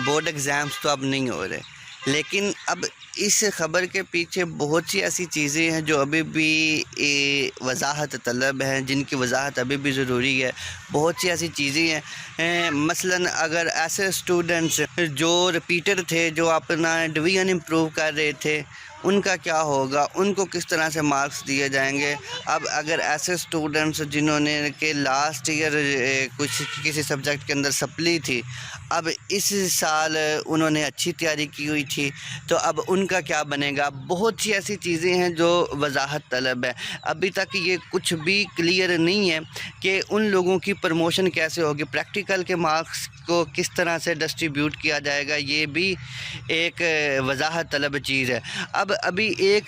Board exams तो अब नहीं हो रहे, लेकिन अब इस ख़बर के पीछे बहुत सी ऐसी चीज़ें हैं जो अभी भी वजाहत तलब हैं, जिनकी वजाहत अभी भी ज़रूरी है। बहुत सी ऐसी चीज़ें हैं, मसलन अगर ऐसे स्टूडेंट्स जो रिपीटर थे, जो अपना डिवीज़न इम्प्रूव कर रहे थे, उनका क्या होगा, उनको किस तरह से मार्क्स दिए जाएंगे। अब अगर ऐसे स्टूडेंट्स जिन्होंने के लास्ट ईयर कुछ किसी सब्जेक्ट के अंदर सप्ली थी, अब इस साल उन्होंने अच्छी तैयारी की हुई थी, तो अब उनका क्या बनेगा। बहुत सी ऐसी चीज़ें हैं जो वजाहत तलब है। अभी तक ये कुछ भी क्लियर नहीं है कि उन लोगों की प्रमोशन कैसे होगी, प्रैक्टिकल के मार्क्स को किस तरह से डिस्ट्रीब्यूट किया जाएगा, ये भी एक वजाहत तलब चीज़ है। अब अभी एक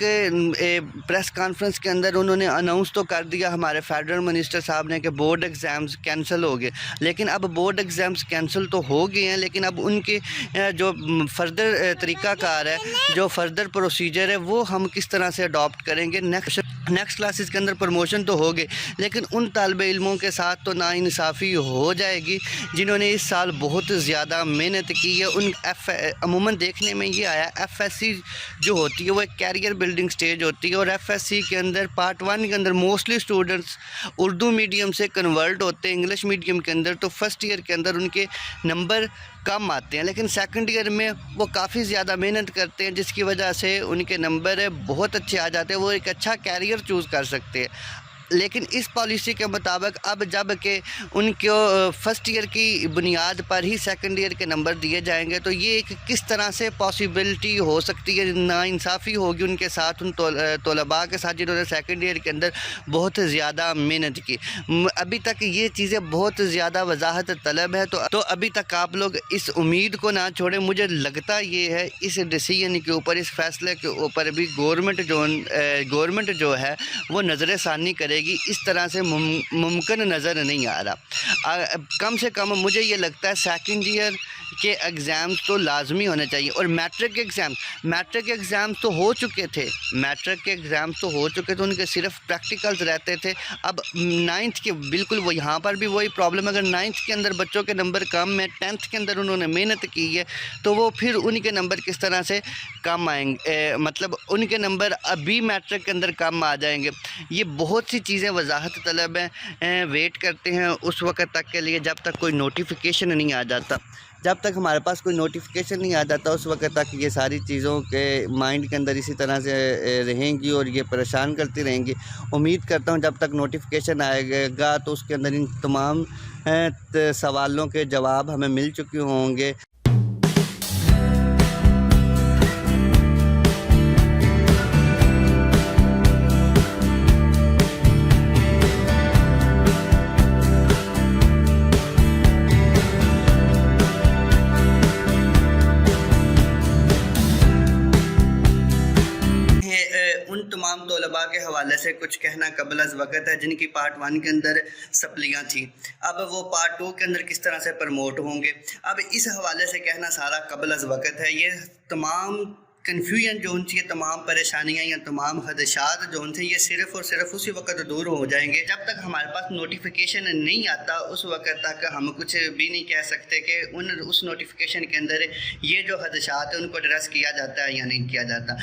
प्रेस कॉन्फ्रेंस के अंदर उन्होंने अनाउंस तो कर दिया हमारे फेडरल मिनिस्टर साहब ने कि बोर्ड एग्ज़ाम्स कैंसिल हो गए, लेकिन अब बोर्ड एग्ज़ाम्स कैंसिल तो हो गए हैं, लेकिन अब उनके जो फर्दर तरीक़ाकार है, जो फर्दर प्रोसीजर है, वो हम किस तरह से अडॉप्ट करेंगे। नेक्स्ट क्लासेस के अंदर प्रमोशन तो हो गए, लेकिन उन तालिब इल्मों के साथ तो नाइंसाफ़ी हो जाएगी जिन्होंने इस साल बहुत ज़्यादा मेहनत की है। उन अमूमन देखने में ये आया, FSC जो होती है वो एक कैरियर बिल्डिंग स्टेज होती है, और FSC के अंदर पार्ट 1 के अंदर मोस्टली स्टूडेंट्स उर्दू मीडियम से कन्वर्ट होते हैं इंग्लिश मीडियम के अंदर, तो फर्स्ट ईयर के अंदर उनके नंबर कम आते हैं, लेकिन सेकंड ईयर में वो काफ़ी ज़्यादा मेहनत करते हैं, जिसकी वजह से उनके नंबर बहुत अच्छे आ जाते हैं, वो एक अच्छा कैरियर चूज़ कर सकते हैं। लेकिन इस पॉलिसी के मुताबिक अब जब कि उनको फ़र्स्ट ईयर की बुनियाद पर ही सेकंड ईयर के नंबर दिए जाएंगे, तो ये एक किस तरह से पॉसिबिलिटी हो सकती है, नाइंसाफ़ी होगी उनके साथ, उन तलबा के साथ जिन्होंने सेकंड ईयर के अंदर बहुत ज़्यादा मेहनत की। अभी तक ये चीज़ें बहुत ज़्यादा वजाहत तलब है, तो अभी तक आप लोग इस उम्मीद को ना छोड़ें। मुझे लगता ये है इस डिसीजन के ऊपर, इस फैसले के ऊपर भी गवर्नमेंट जो है वो नज़र सानी करे। इस तरह से मुमकिन नज़र नहीं आ रहा। कम से कम मुझे ये लगता है सेकंड ईयर के एग्ज़ाम्स तो लाजमी होने चाहिए, और मैट्रिक एग्ज़ाम्स तो हो चुके थे, उनके सिर्फ प्रैक्टिकल्स रहते थे। अब 9th के बिल्कुल वो यहाँ पर भी वही प्रॉब्लम, अगर 9th के अंदर बच्चों के नंबर कम है, 10th के अंदर उन्होंने मेहनत की है, तो वो फिर उनके नंबर किस तरह से कम आएंगे, मतलब उनके नंबर अभी मैट्रिक के अंदर कम आ जाएंगे। ये बहुत सी चीज़ें वजाहत तलब हैं, वेट करते हैं उस वक़्त तक के लिए जब तक कोई नोटिफिकेशन नहीं आ जाता। जब तक हमारे पास कोई नोटिफिकेशन नहीं आ जाता, उस वक़्त तक ये सारी चीज़ों के माइंड के अंदर इसी तरह से रहेंगी और ये परेशान करती रहेंगी। उम्मीद करता हूँ जब तक नोटिफिकेशन आएगा तो उसके अंदर इन तमाम सवालों के जवाब हमें मिल चुके होंगे। तमाम तलबा के हवाले से कुछ कहना कबल अज़ वक़्त है जिनकी पार्ट 1 के अंदर सप्लियाँ थी, अब वो पार्ट 2 के अंदर किस तरह से प्रमोट होंगे, अब इस हवाले से कहना सारा कबल अज़ वक़्त है। ये तमाम कन्फ्यूजन जो थी, तमाम परेशानियाँ या तमाम खदशात जो थे, ये सिर्फ़ और सिर्फ उसी वक्त दूर हो जाएंगे जब तक हमारे पास नोटिफिकेशन नहीं आता। उस वक्त तक हम कुछ भी नहीं कह सकते कि उस नोटिफिकेशन के अंदर ये जो खदशात है उनको एड्रेस किया जाता है या नहीं किया जाता।